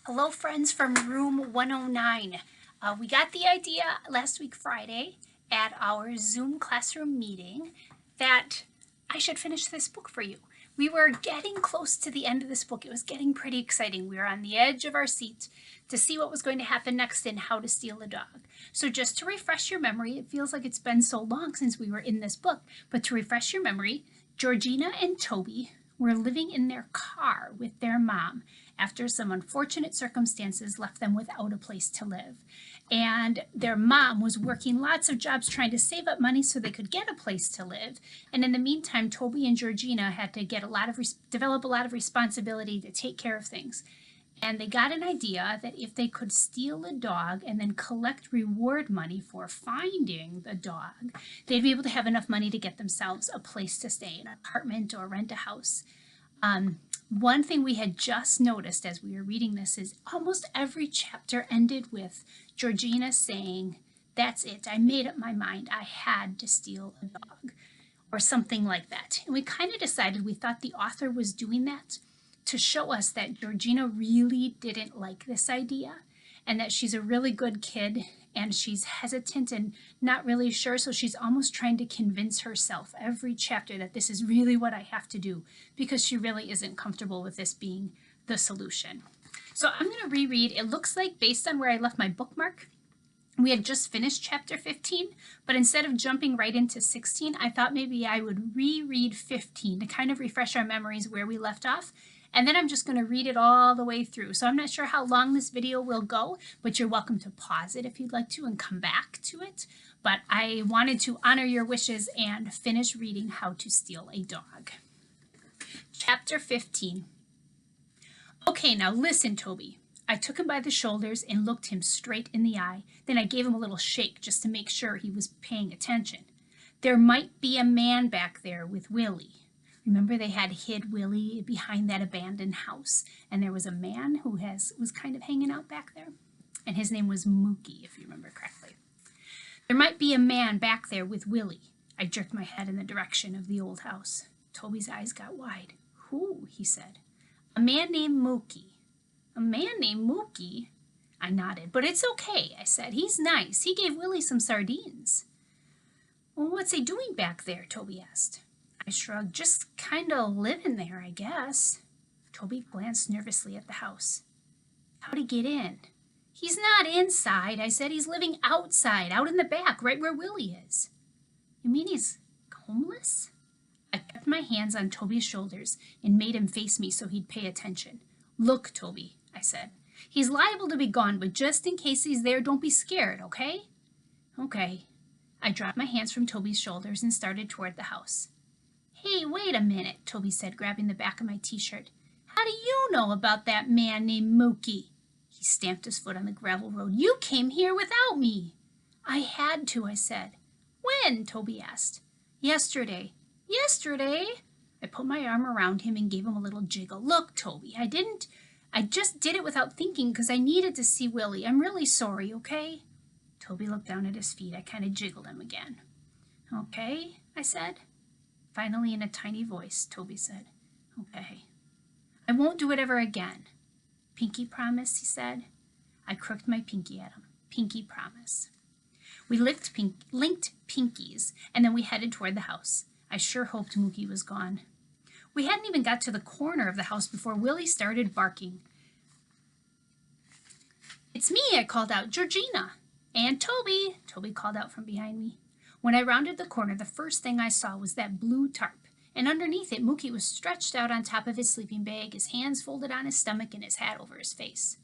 Hello, friends from room 109. We got the idea last week, Friday, at our Zoom classroom meeting that I should finish this book for you. We were getting close to the end of this book. It was getting pretty exciting. We were on the edge of our seat to see what was going to happen next in How to Steal a Dog. So just to refresh your memory, it feels like it's been so long since we were in this book, but to refresh your memory, Georgina and Toby were living in their car with their mom after some unfortunate circumstances left them without a place to live. And their mom was working lots of jobs trying to save up money so they could get a place to live. And in the meantime, Toby and Georgina had to develop a lot of responsibility to take care of things. And they got an idea that if they could steal a dog and then collect reward money for finding the dog, they'd be able to have enough money to get themselves a place to stay, an apartment or rent a house. One thing we had just noticed as we were reading this is almost every chapter ended with Georgina saying, "That's it, I made up my mind, I had to steal a dog," or something like that. And we kind of decided we thought the author was doing that to show us that Georgina really didn't like this idea and that she's a really good kid and she's hesitant and not really sure, so she's almost trying to convince herself every chapter that this is really what I have to do because she really isn't comfortable with this being the solution. So I'm going to reread. It looks like, based on where I left my bookmark, we had just finished chapter 15, but instead of jumping right into 16, I thought maybe I would reread 15 to kind of refresh our memories where we left off. And then I'm just going to read it all the way through. So I'm not sure how long this video will go, but you're welcome to pause it if you'd like to and come back to it. But I wanted to honor your wishes and finish reading How to Steal a Dog. Chapter 15. Okay, now listen, Toby. I took him by the shoulders and looked him straight in the eye. Then I gave him a little shake just to make sure he was paying attention. There might be a man back there with Willie. Remember, they had hid Willie behind that abandoned house, and there was a man who was kind of hanging out back there, and his name was Mookie, if you remember correctly. There might be a man back there with Willie. I jerked my head in the direction of the old house. Toby's eyes got wide. Who? He said. A man named Mookie. A man named Mookie? I nodded. But it's okay, I said. He's nice. He gave Willie some sardines. Well, what's he doing back there? Toby asked. I shrugged. Just kind of living there, I guess. Toby glanced nervously at the house. How'd he get in? He's not inside, I said. He's living outside, out in the back, right where Willie is. You mean he's homeless? I kept my hands on Toby's shoulders and made him face me so he'd pay attention. Look, Toby, I said. He's liable to be gone, but just in case he's there, don't be scared, okay? Okay. I dropped my hands from Toby's shoulders and started toward the house. Hey, wait a minute, Toby said, grabbing the back of my t-shirt. How do you know about that man named Mookie? He stamped his foot on the gravel road. You came here without me. I had to, I said. When? Toby asked. Yesterday. Yesterday? I put my arm around him and gave him a little jiggle. Look, Toby, I just did it without thinking because I needed to see Willie. I'm really sorry, okay? Toby looked down at his feet. I kind of jiggled him again. Okay, I said. Finally, in a tiny voice, Toby said, okay. I won't do it ever again. Pinky promise, he said. I crooked my pinky at him. Pinky promise. We linked pinkies, and then we headed toward the house. I sure hoped Mookie was gone. We hadn't even got to the corner of the house before Willie started barking. It's me, I called out. Georgina. And Toby, Toby called out from behind me. When I rounded the corner, the first thing I saw was that blue tarp, and underneath it, Mookie was stretched out on top of his sleeping bag, his hands folded on his stomach and his hat over his face.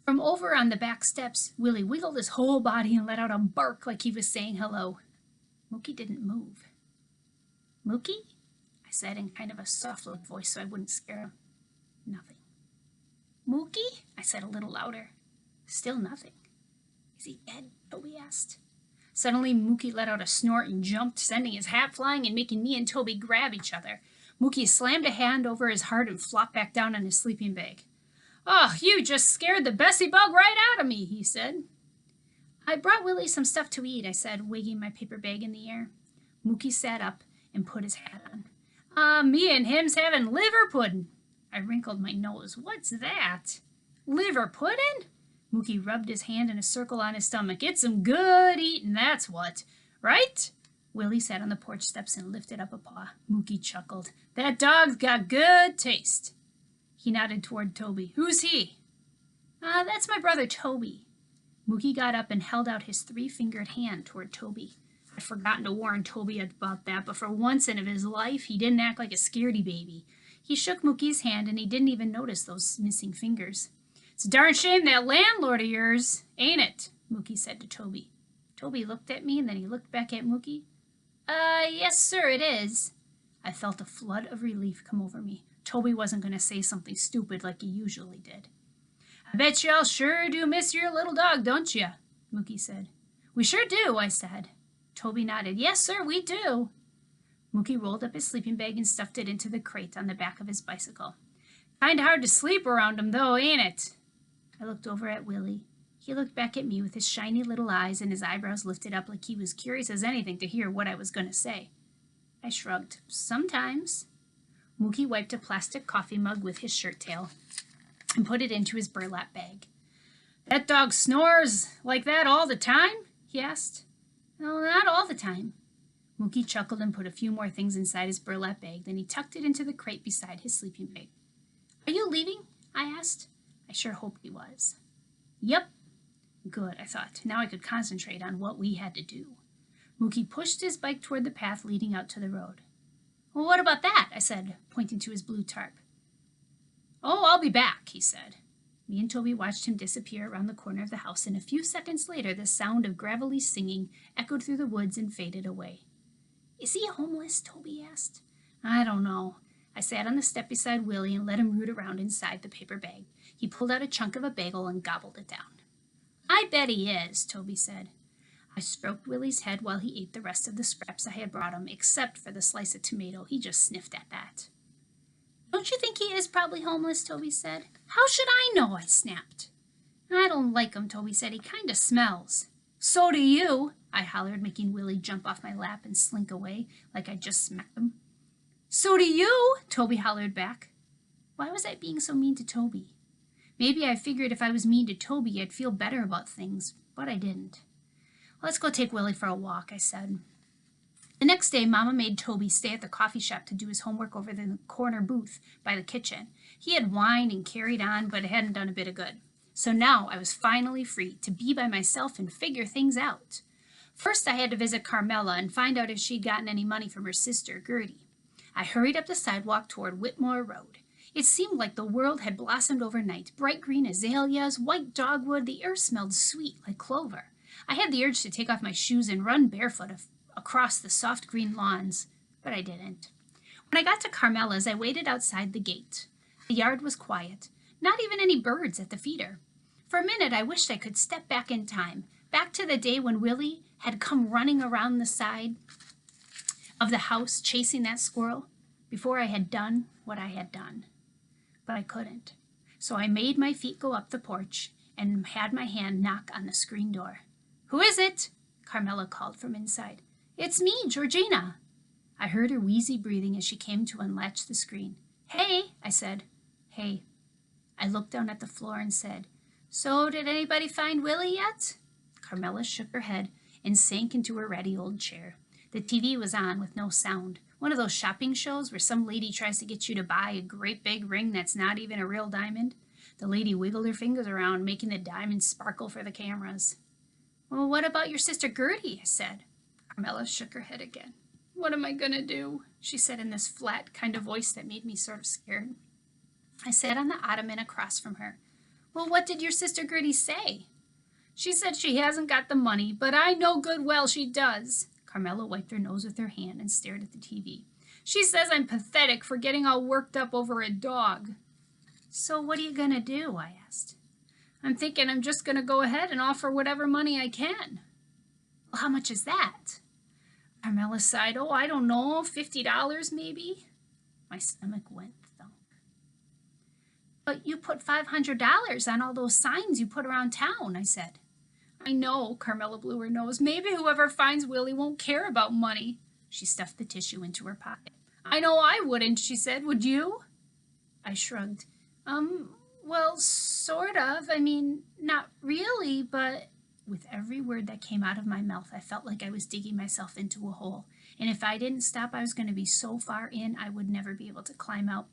From over on the back steps, Willie wiggled his whole body and let out a bark like he was saying hello. Mookie didn't move. Mookie? I said in kind of a soft little voice so I wouldn't scare him. Nothing. Mookie? I said a little louder. Still nothing. Is he dead? Toby asked. Suddenly, Mookie let out a snort and jumped, sending his hat flying and making me and Toby grab each other. Mookie slammed a hand over his heart and flopped back down on his sleeping bag. Oh, you just scared the Bessie bug right out of me, he said. I brought Willie some stuff to eat, I said, waving my paper bag in the air. Mookie sat up and put his hat on. Me and him's having liver pudding. I wrinkled my nose. What's that? Liver pudding? Mookie rubbed his hand in a circle on his stomach. It's some good eating, that's what. Right? Willie sat on the porch steps and lifted up a paw. Mookie chuckled. That dog's got good taste. He nodded toward Toby. Who's he? That's my brother Toby. Mookie got up and held out his 3-fingered hand toward Toby. I'd forgotten to warn Toby about that, but for once in his life, he didn't act like a scaredy baby. He shook Mookie's hand, and he didn't even notice those missing fingers. It's a darn shame that landlord of yours, ain't it? Mookie said to Toby. Toby looked at me, and then he looked back at Mookie. Yes, sir, it is. I felt a flood of relief come over me. Toby wasn't going to say something stupid like he usually did. I bet y'all sure do miss your little dog, don't you? Mookie said. We sure do, I said. Toby nodded. Yes, sir, we do. Mookie rolled up his sleeping bag and stuffed it into the crate on the back of his bicycle. Kind of hard to sleep around him, though, ain't it? I looked over at Willie. He looked back at me with his shiny little eyes and his eyebrows lifted up like he was curious as anything to hear what I was going to say. I shrugged. Sometimes. Mookie wiped a plastic coffee mug with his shirt tail and put it into his burlap bag. That dog snores like that all the time? He asked. No, not all the time. Mookie chuckled and put a few more things inside his burlap bag. Then he tucked it into the crate beside his sleeping bag. Are you leaving? I asked. I sure hoped he was. Yep. Good, I thought. Now I could concentrate on what we had to do. Mookie pushed his bike toward the path leading out to the road. Well, what about that? I said, pointing to his blue tarp. Oh, I'll be back, he said. Me and Toby watched him disappear around the corner of the house, and a few seconds later the sound of gravelly singing echoed through the woods and faded away. Is he homeless? Toby asked. I don't know. I sat on the step beside Willie and let him root around inside the paper bag. He pulled out a chunk of a bagel and gobbled it down. I bet he is, Toby said. I stroked Willie's head while he ate the rest of the scraps I had brought him, except for the slice of tomato. He just sniffed at that. Don't you think he is probably homeless? Toby said. How should I know? I snapped. I don't like him, Toby said. He kind of smells. So do you, I hollered, making Willie jump off my lap and slink away like I'd just smacked him. So do you, Toby hollered back. Why was I being so mean to Toby? Maybe I figured if I was mean to Toby, I'd feel better about things, but I didn't. Let's go take Willie for a walk, I said. The next day, Mama made Toby stay at the coffee shop to do his homework over the corner booth by the kitchen. He had whined and carried on, but it hadn't done a bit of good. So now I was finally free to be by myself and figure things out. First, I had to visit Carmela and find out if she'd gotten any money from her sister, Gertie. I hurried up the sidewalk toward Whitmore Road. It seemed like the world had blossomed overnight. Bright green azaleas, white dogwood, the air smelled sweet like clover. I had the urge to take off my shoes and run barefoot across the soft green lawns, but I didn't. When I got to Carmela's, I waited outside the gate. The yard was quiet, not even any birds at the feeder. For a minute, I wished I could step back in time, back to the day when Willie had come running around the side of the house chasing that squirrel before I had done what I had done. But I couldn't. So I made my feet go up the porch and had my hand knock on the screen door. Who is it? Carmela called from inside. It's me, Georgina. I heard her wheezy breathing as she came to unlatch the screen. Hey, I said. Hey. I looked down at the floor and said, So did anybody find Willie yet? Carmela shook her head and sank into her ratty old chair. The TV was on with no sound. One of those shopping shows where some lady tries to get you to buy a great big ring that's not even a real diamond. The lady wiggled her fingers around, making the diamond sparkle for the cameras. Well, what about your sister Gertie? I said. Carmela shook her head again. What am I going to do? She said in this flat kind of voice that made me sort of scared. I sat on the ottoman across from her. Well, what did your sister Gertie say? She said she hasn't got the money, but I know good well she does. Carmela wiped her nose with her hand and stared at the TV. She says I'm pathetic for getting all worked up over a dog. So what are you going to do? I asked. I'm thinking I'm just going to go ahead and offer whatever money I can. Well, how much is that? Carmela sighed. Oh, I don't know, $50 maybe? My stomach went thump. But you put $500 on all those signs you put around town, I said. I know, Carmela blew her nose. Maybe whoever finds Willie won't care about money. She stuffed the tissue into her pocket. I know I wouldn't, she said. Would you? I shrugged. Well, sort of. I mean, not really, but with every word that came out of my mouth, I felt like I was digging myself into a hole. And if I didn't stop, I was going to be so far in, I would never be able to climb out.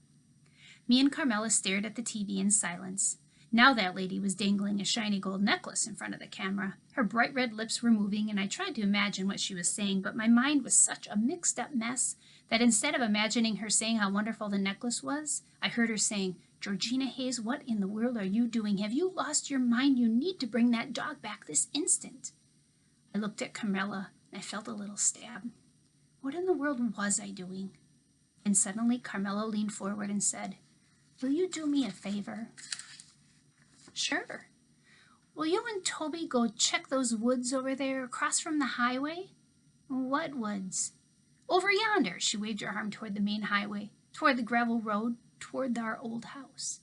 Me and Carmela stared at the TV in silence. Now that lady was dangling a shiny gold necklace in front of the camera. Her bright red lips were moving, and I tried to imagine what she was saying, but my mind was such a mixed-up mess that instead of imagining her saying how wonderful the necklace was, I heard her saying, "Georgina Hayes, what in the world are you doing? Have you lost your mind? You need to bring that dog back this instant." I looked at Carmela, and I felt a little stab. What in the world was I doing? And suddenly Carmela leaned forward and said, "Will you do me a favor?" "Sure." "Will you and Toby go check those woods over there across from the highway?" "What woods?" "Over yonder." She waved her arm toward the main highway, toward the gravel road, toward our old house.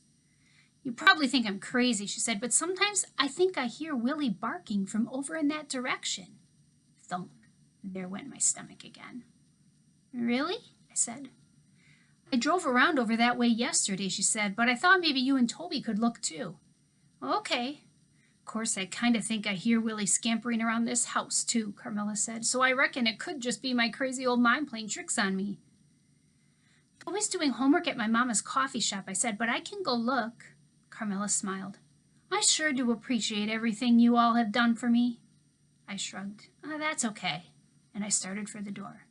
"You probably think I'm crazy," she said, "but sometimes I think I hear Willie barking from over in that direction." Thump. There went my stomach again. "Really?" I said. "I drove around over that way yesterday," she said, "but I thought maybe you and Toby could look too." "Okay." "Of course, I kind of think I hear Willie scampering around this house too," Carmela said, "so I reckon it could just be my crazy old mind playing tricks on me." "Toby's doing homework at my mama's coffee shop," I said, "but I can go look." Carmela smiled. "I sure do appreciate everything you all have done for me." I shrugged. "That's okay." And I started for the door.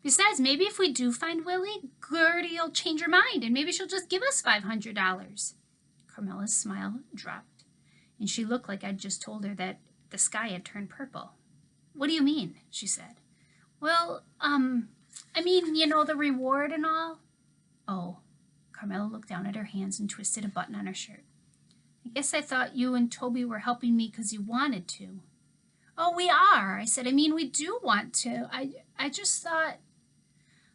"Besides, maybe if we do find Willie, Gertie'll change her mind, and maybe she'll just give us $500. Carmela's smile dropped, and she looked like I'd just told her that the sky had turned purple. "What do you mean?" she said. "Well, I mean, you know, the reward and all." "Oh." Carmela looked down at her hands and twisted a button on her shirt. "I guess I thought you and Toby were helping me because you wanted to." "Oh, we are," I said. "I mean, we do want to. I just thought—"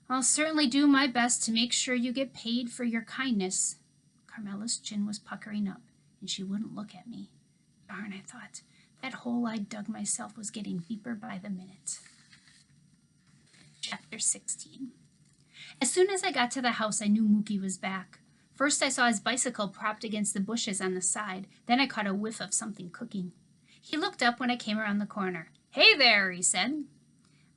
"I'll certainly do my best to make sure you get paid for your kindness." Carmela's chin was puckering up, and she wouldn't look at me. Darn, I thought. That hole I dug myself was getting deeper by the minute. Chapter 16. As soon as I got to the house, I knew Mookie was back. First, I saw his bicycle propped against the bushes on the side. Then I caught a whiff of something cooking. He looked up when I came around the corner. "Hey there," he said.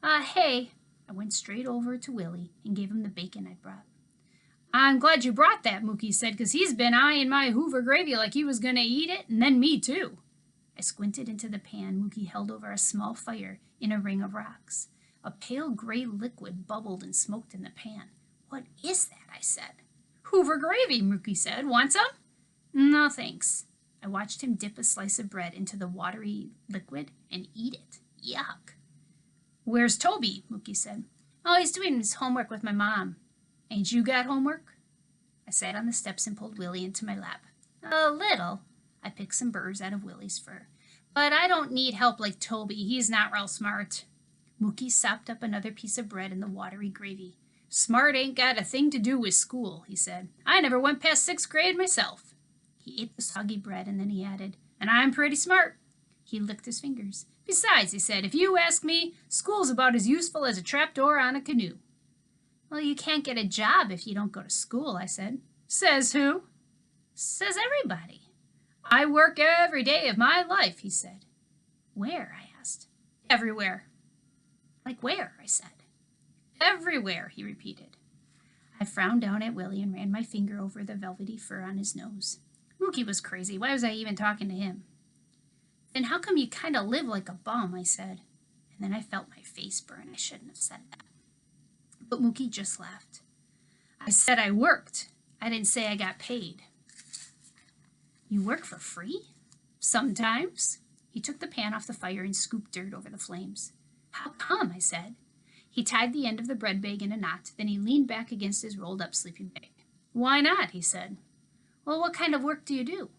Hey." I went straight over to Willie and gave him the bacon I'd brought. "I'm glad you brought that," Mookie said, "because he's been eyeing my Hoover gravy like he was going to eat it, and then me too." I squinted into the pan Mookie held over a small fire in a ring of rocks. A pale gray liquid bubbled and smoked in the pan. "What is that?" I said. "Hoover gravy," Mookie said. "Want some?" "No, thanks." I watched him dip a slice of bread into the watery liquid and eat it. Yuck. "Where's Toby?" Mookie said. "Oh, he's doing his homework with my mom." "Ain't you got homework?" I sat on the steps and pulled Willie into my lap. "A little." I picked some burrs out of Willie's fur. "But I don't need help like Toby. He's not real smart." Mookie sopped up another piece of bread in the watery gravy. "Smart ain't got a thing to do with school," he said. "I never went past 6th grade myself." He ate the soggy bread, and then he added, "And I'm pretty smart." He licked his fingers. "Besides," he said, "if you ask me, school's about as useful as a trapdoor on a canoe." "Well, you can't get a job if you don't go to school," I said. "Says who?" "Says everybody." "I work every day of my life," he said. "Where?" I asked. "Everywhere." "Like where?" I said. "Everywhere," he repeated. I frowned down at Willie and ran my finger over the velvety fur on his nose. Mookie was crazy. Why was I even talking to him? "Then how come you kind of live like a bum?" I said. And then I felt my face burn. I shouldn't have said that. But Mookie just laughed. "I said I worked. I didn't say I got paid." "You work for free?" "Sometimes." He took the pan off the fire and scooped dirt over the flames. "How come?" I said. He tied the end of the bread bag in a knot. Then he leaned back against his rolled-up sleeping bag. "Why not?" he said. "Well, what kind of work do you do?"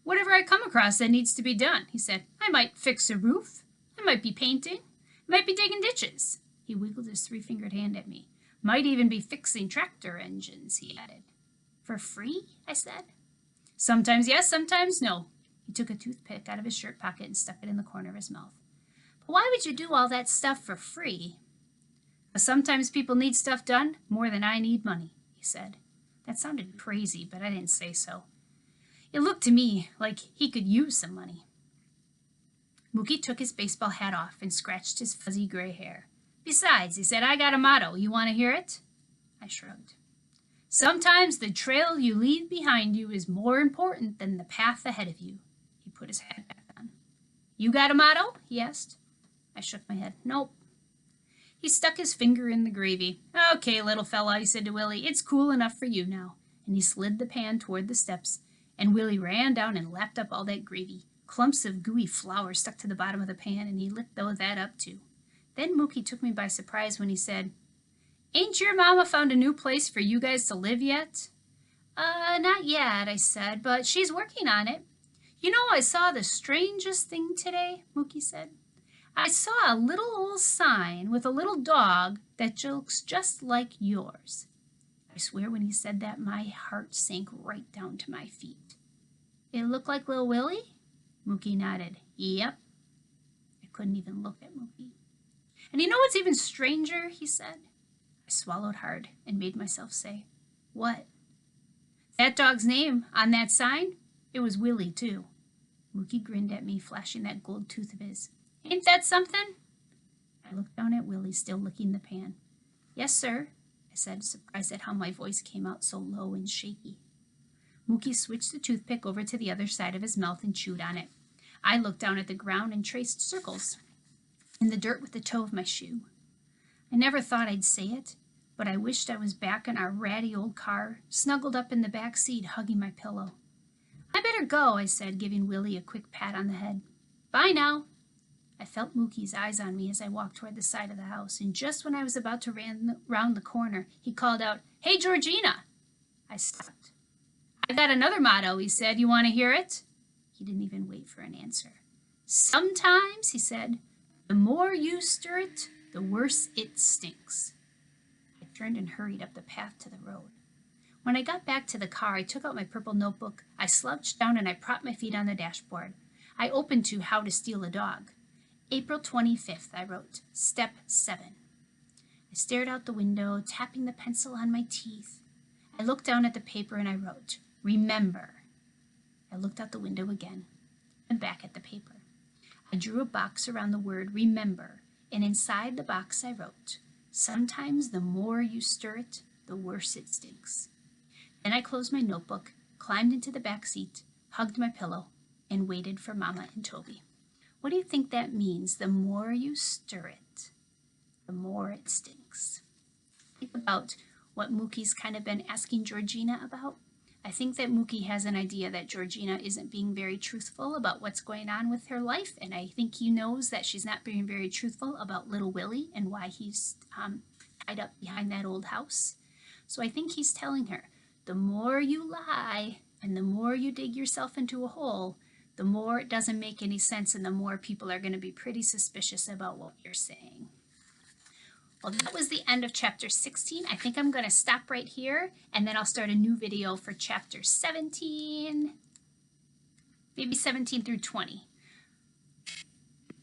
"Whatever I come across that needs to be done," he said. "I might fix a roof. I might be painting. I might be digging ditches." He wiggled his three-fingered hand at me. "Might even be fixing tractor engines," he added. "For free?" I said. "Sometimes yes, sometimes no." He took a toothpick out of his shirt pocket and stuck it in the corner of his mouth. "But why would you do all that stuff for free?" "Sometimes people need stuff done more than I need money," he said. That sounded crazy, but I didn't say so. It looked to me like he could use some money. Mookie took his baseball hat off and scratched his fuzzy gray hair. Besides, he said, I got a motto. You want to hear it? I shrugged. Sometimes the trail you leave behind you is more important than the path ahead of you. He put his hat back on. You got a motto? He asked. I shook my head. Nope. He stuck his finger in the gravy. Okay, little fella, he said to Willie, it's cool enough for you now. And he slid the pan toward the steps, and Willie ran down and lapped up all that gravy. Clumps of gooey flour stuck to the bottom of the pan, and he licked that up too. Then Mookie took me by surprise when he said, Ain't your mama found a new place for you guys to live yet? Not yet, I said, but she's working on it. You know, I saw the strangest thing today, Mookie said. I saw a little old sign with a little dog that looks just like yours. I swear when he said that, my heart sank right down to my feet. It looked like little Willie? Mookie nodded. Yep. I couldn't even look at Mookie. And you know what's even stranger, he said. I swallowed hard and made myself say, What? That dog's name on that sign? It was Willie, too. Mookie grinned at me, flashing that gold tooth of his. Ain't that something? I looked down at Willie, still licking the pan. Yes, sir, I said, surprised at how my voice came out so low and shaky. Mookie switched the toothpick over to the other side of his mouth and chewed on it. I looked down at the ground and traced circles in the dirt with the toe of my shoe. I never thought I'd say it, but I wished I was back in our ratty old car, snuggled up in the back seat, hugging my pillow. I better go, I said, giving Willie a quick pat on the head. Bye now. I felt Mookie's eyes on me as I walked toward the side of the house, and just when I was about to round the corner, he called out, Hey, Georgina! I stopped. I got another motto, he said. You want to hear it? He didn't even wait for an answer. Sometimes, he said, the more you stir it, the worse it stinks. I turned and hurried up the path to the road. When I got back to the car, I took out my purple notebook. I slouched down and I propped my feet on the dashboard. I opened to How to Steal a Dog. April 25th, I wrote, Step 7. I stared out the window, tapping the pencil on my teeth. I looked down at the paper and I wrote, Remember. I looked out the window again and back at the paper. I drew a box around the word remember, and inside the box I wrote, Sometimes the more you stir it, the worse it stinks. Then I closed my notebook, climbed into the back seat, hugged my pillow, and waited for Mama and Toby. What do you think that means? The more you stir it, the more it stinks. Think about what Mookie's kind of been asking Georgina about. I think that Mookie has an idea that Georgina isn't being very truthful about what's going on with her life, and I think he knows that she's not being very truthful about little Willie and why he's tied up behind that old house. So I think he's telling her, the more you lie and the more you dig yourself into a hole, the more it doesn't make any sense and the more people are going to be pretty suspicious about what you're saying. Well, that was the end of chapter 16. I think I'm going to stop right here and then I'll start a new video for chapter 17, maybe 17 through 20.